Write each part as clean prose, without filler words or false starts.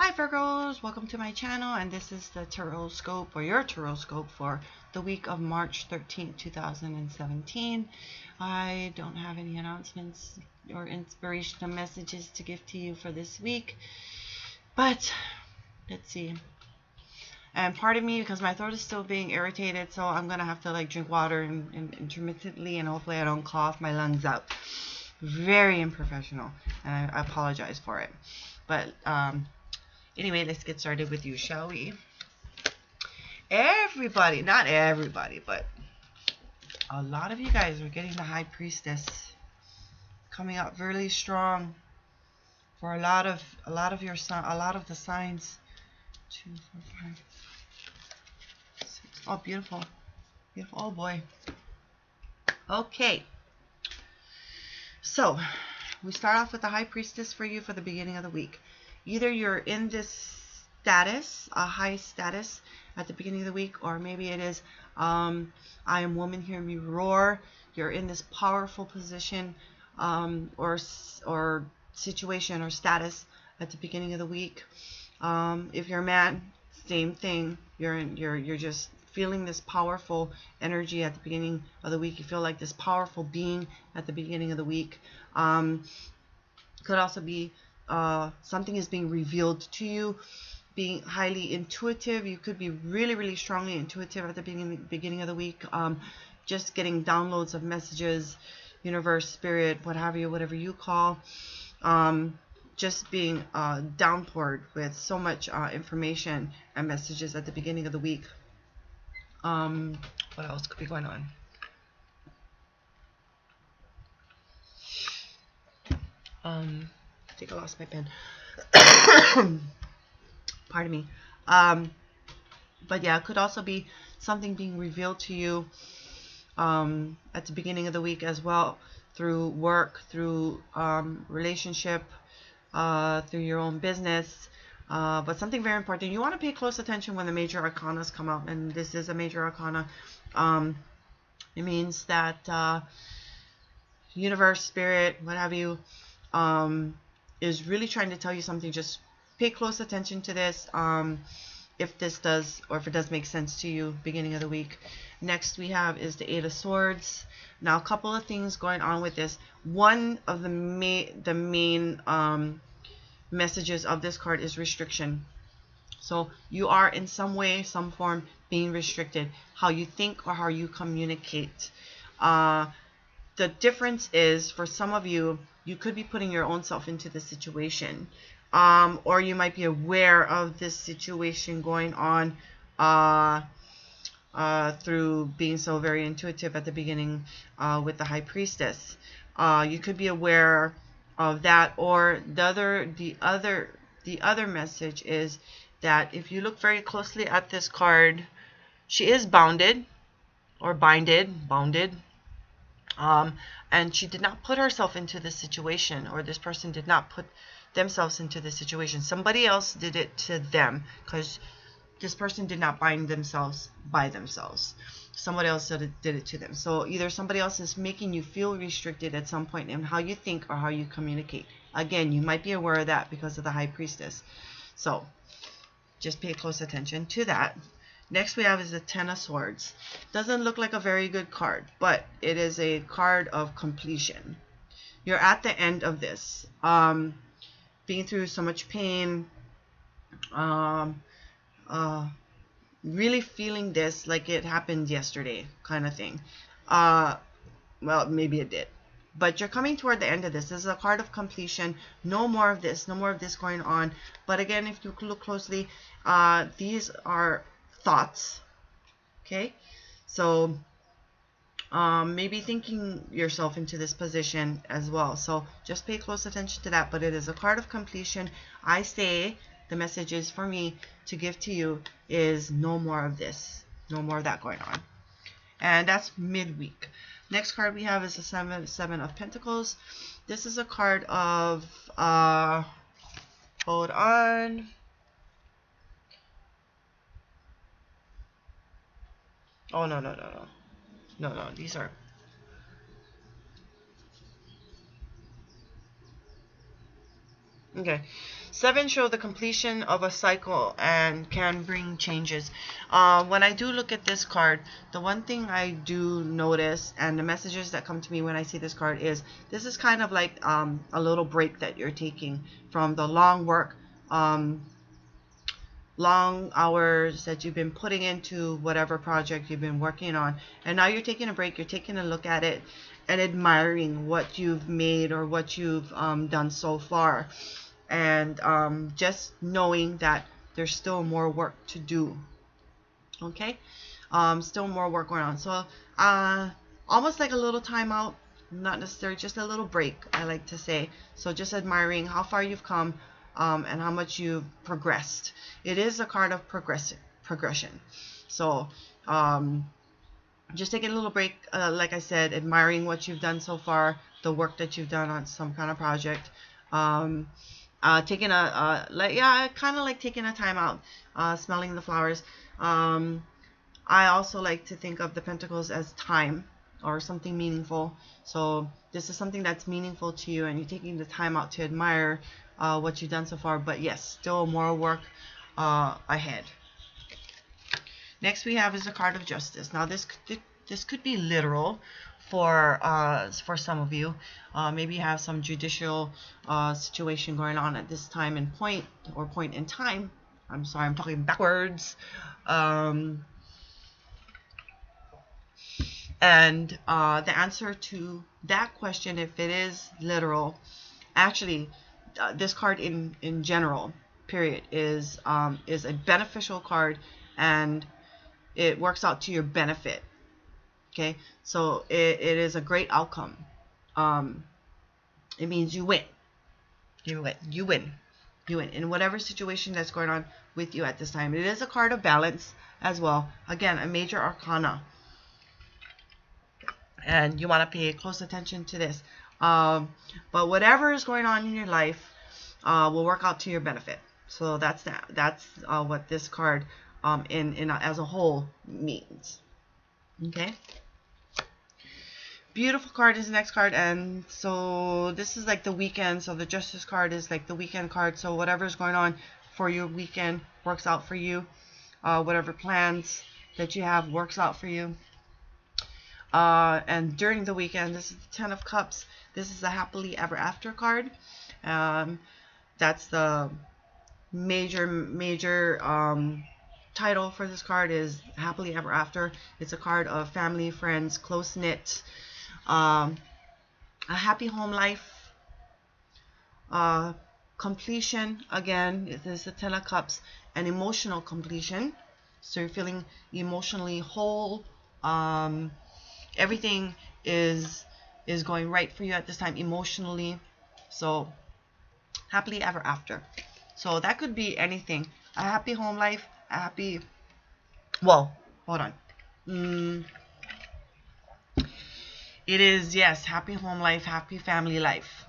Hi Virgos, welcome to my channel, and this is the Tarot Scope, or your Tarot Scope, for the week of March 13th, 2017. I don't have any announcements or inspirational messages to give to you for this week, but let's see. And pardon me because my throat is still being irritated, so I'm gonna have to like drink water and intermittently, and hopefully I don't cough my lungs out. Very unprofessional, and I apologize for it. But anyway, let's get started with you, shall we? Everybody, not everybody, but a lot of you guys are getting the High Priestess coming up really strong for a lot of the signs. 2, 4, 5, 6. Oh, beautiful, beautiful. Oh boy. Okay, so we start off with the High Priestess for you for the beginning of the week. Either you're in this status, a high status at the beginning of the week, or maybe it is I am woman, hear me roar. You're in this powerful position or situation or status at the beginning of the week. If you're a man, same thing. You're just feeling this powerful energy at the beginning of the week. You feel like this powerful being at the beginning of the week. Could also be something is being revealed to you. Being highly intuitive, you could be really strongly intuitive at the beginning of the week. Just getting downloads of messages, universe, spirit, what have you, whatever you call. Just being downpoured with so much information and messages at the beginning of the week. What else could be going on? I think I lost my pen. Pardon me. But yeah, it could also be something being revealed to you at the beginning of the week as well, through work, through relationship, through your own business. But something very important. You want to pay close attention when the major arcanas come out, and this is a major arcana. It means that universe, spirit, what have you, is really trying to tell you something. Just pay close attention to this, if this does, or if it does make sense to you, beginning of the week. Next we have is the Eight of Swords. Now, a couple of things going on with this. One of the main messages of this card is restriction. So you are in some way, some form being restricted. How you think or how you communicate. The difference is, for some of you, you could be putting your own self into the situation. Or you might be aware of this situation going on through being so very intuitive at the beginning with the High Priestess. You could be aware of that, or the other message is that if you look very closely at this card, she is bounded or bounded. And she did not put herself into this situation, or this person did not put themselves into this situation. Somebody else did it to them, because this person did not bind themselves by themselves. Somebody else did it to them. So either somebody else is making you feel restricted at some point in how you think or how you communicate. Again, you might be aware of that because of the High Priestess. So just pay close attention to that. Next we have is the Ten of Swords. Doesn't look like a very good card, but it is a card of completion. You're at the end of this. Being through so much pain. Really feeling this like it happened yesterday, kind of thing. Well, maybe it did. But you're coming toward the end of this. This is a card of completion. No more of this. No more of this going on. But again, if you look closely, these are thoughts. Okay, so maybe thinking yourself into this position as well. So just pay close attention to that. But it is a card of completion. I say the message is for me to give to you is no more of this. No more of that going on. And that's midweek. Next card we have is the Seven of Pentacles. This is a card of hold on. Oh, no, these are Okay. 7 show the completion of a cycle and can bring changes. When I do look at this card, the one thing I do notice, and the messages that come to me when I see this card, is this is kind of like a little break that you're taking from the long work, long hours that you've been putting into whatever project you've been working on, and now you're taking a break. You're taking a look at it and admiring what you've made or what you've done so far, and just knowing that there's still more work to do. Okay. Still more work going on. So almost like a little timeout, not necessarily, just a little break, I like to say. So just admiring how far you've come, and how much you've progressed. It is a card of progression. So just taking a little break, like I said, admiring what you've done so far, the work that you've done on some kind of project. Taking a kind of like taking a time out, smelling the flowers. I also like to think of the Pentacles as time or something meaningful. So this is something that's meaningful to you, and you're taking the time out to admire what you've done so far. But yes, still more work ahead. Next we have is the card of Justice. Now this could be literal for some of you. Maybe you have some judicial situation going on at this time and point in time. I'm sorry, I'm talking backwards. And the answer to that question, if it is literal, actually, this card in general, period, is a beneficial card, and it works out to your benefit. Okay, so it is a great outcome. It means you win. You win in whatever situation that's going on with you at this time. It is a card of balance as well. Again, a major arcana, and you want to pay close attention to this. But whatever is going on in your life will work out to your benefit. So that's what this card as a whole means. Okay. Beautiful card is the next card, and so this is like the weekend. So the Justice card is like the weekend card. So whatever's going on for your weekend works out for you. Whatever plans that you have works out for you. And during the weekend, this is the Ten of Cups. This is a happily ever after card. That's the major title for this card, is happily ever after. It's a card of family, friends, close knit, a happy home life, completion. Again, it is the Ten of Cups, and emotional completion. So you're feeling emotionally whole. Everything is going right for you at this time emotionally. So happily ever after. So that could be anything. A happy home life, a happy, well, hold on. It is, yes, happy home life, happy family life.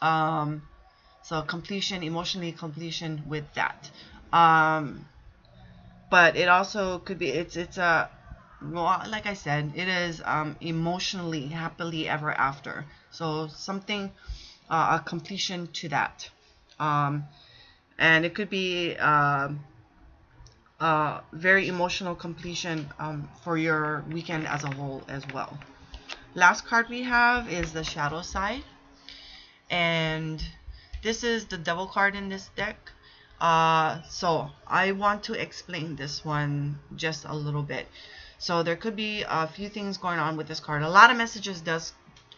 So completion, emotionally completion with that. But it also could be, it's a, well, like I said, it is emotionally happily ever after. So something, a completion to that. And it could be very emotional completion for your weekend as a whole as well. Last card we have is the Shadow Side, and this is the Devil card in this deck. So I want to explain this one just a little bit. So there could be a few things going on with this card. A lot of messages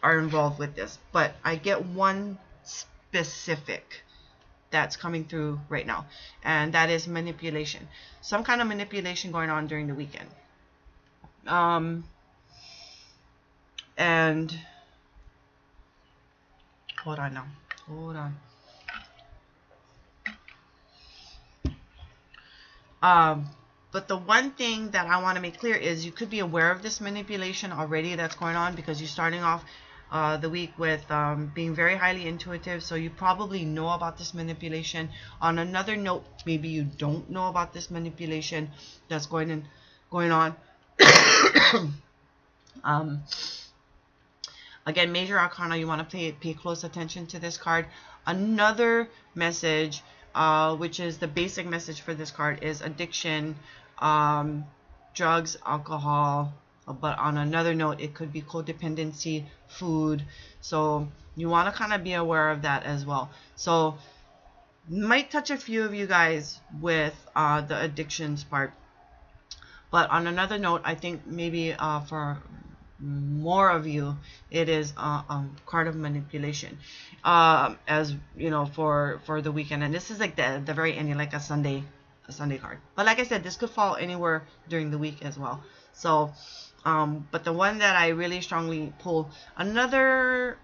are involved with this, but I get one specific that's coming through right now, and that is manipulation. Some kind of manipulation going on during the weekend. And hold on now. Hold on. But the one thing that I want to make clear is you could be aware of this manipulation already that's going on, because you're starting off the week with being very highly intuitive, so you probably know about this manipulation. On another note, maybe you don't know about this manipulation that's going on. Again, major arcana, you want to pay close attention to this card. Another message, which is the basic message for this card, is addiction, drugs, alcohol. But on another note, it could be codependency, food. So you want to kind of be aware of that as well. So might touch a few of you guys with the addictions part. But on another note, I think maybe for more of you, it is a card of manipulation, as you know, for the weekend. And this is like the very ending, like a Sunday card. But like I said, this could fall anywhere during the week as well. So, but the one that I really strongly pull, another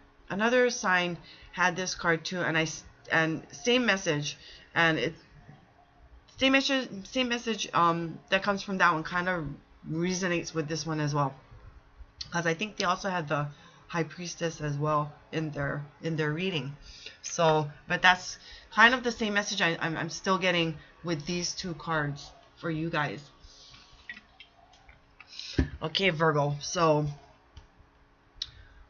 sign had this card too, and same message, and it same message that comes from that one kind of resonates with this one as well, because I think they also had the High Priestess as well in their reading. So, but that's kind of the same message I'm still getting with these two cards for you guys. Okay, Virgo. So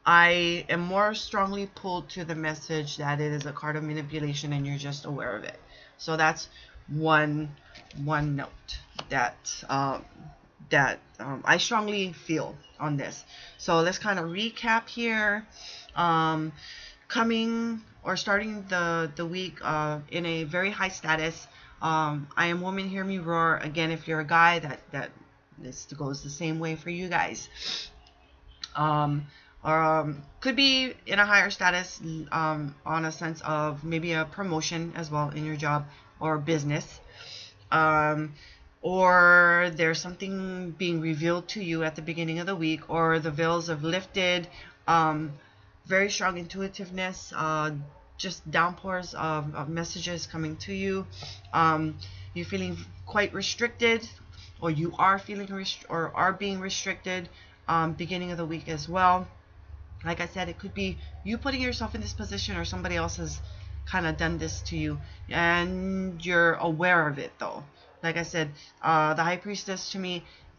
I am more strongly pulled to the message that it is a card of manipulation and you're just aware of it. So that's one note that I strongly feel on this. So let's kind of recap here. Coming or starting the week in a very high status. I am woman, hear me roar. Again, if you're a guy, that this goes the same way for you guys. Or could be in a higher status on a sense of maybe a promotion as well in your job or business. Or there's something being revealed to you at the beginning of the week, or the veils have lifted. Very strong intuitiveness, just downpours of messages coming to you. You're feeling quite restricted, or you are feeling or are being restricted beginning of the week as well. Like I said, it could be you putting yourself in this position, or somebody else has kind of done this to you, and you're aware of it though. Like I said, the High Priestess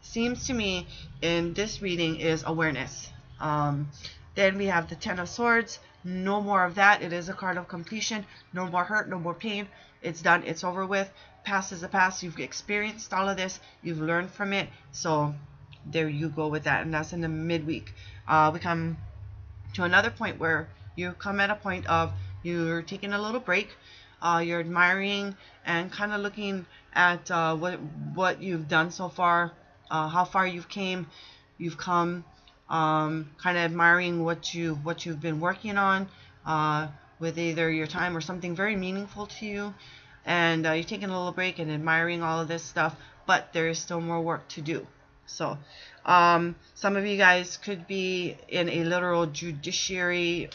seems to me in this reading is awareness. Then we have the Ten of Swords. No more of that. It is a card of completion. No more hurt, no more pain. It's done. It's over with. Past is the past. You've experienced all of this. You've learned from it. So there you go with that. And that's in the midweek. We come to another point where you come at a point of you're taking a little break. You're admiring and kind of looking at what you've done so far, how far you've come, kind of admiring what you've been working on with either your time or something very meaningful to you, and you're taking a little break and admiring all of this stuff, but there is still more work to do. So some of you guys could be in a literal judiciary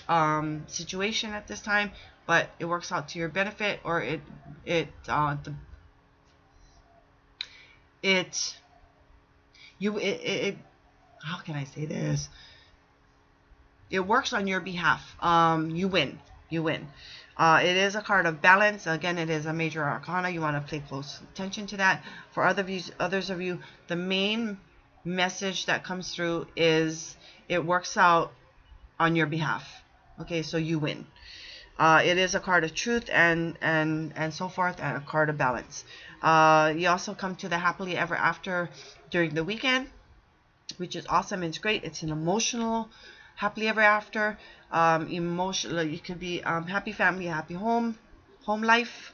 situation at this time, but it works out to your benefit, or it how can I say this? It works on your behalf. You win. It is a card of balance. Again, it is a major arcana. You want to pay close attention to that. For others of you, the main message that comes through is it works out on your behalf. Okay, so you win. It is a card of truth and so forth, and a card of balance. You also come to the happily ever after during the weekend, which is awesome. It's great. It's an emotional happily ever after. Emotional. It could be happy family, happy home life.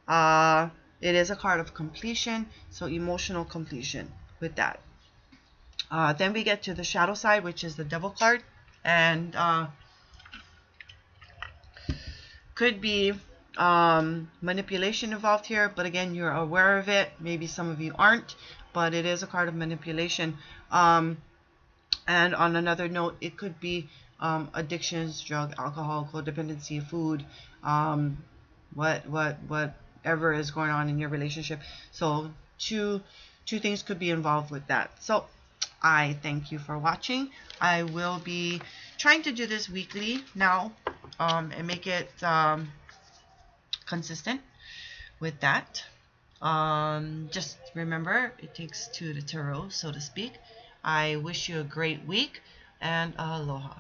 It is a card of completion, so emotional completion with that. Then we get to the shadow side, which is the Devil card, and could be manipulation involved here, but again, you're aware of it. Maybe some of you aren't, but it is a card of manipulation. And on another note, it could be addictions, drug, alcohol, codependency, food, whatever is going on in your relationship. So two things could be involved with that. So I thank you for watching. I will be trying to do this weekly now, and make it consistent with that. Just remember, it takes two to tarot, so to speak. I wish you a great week, and aloha.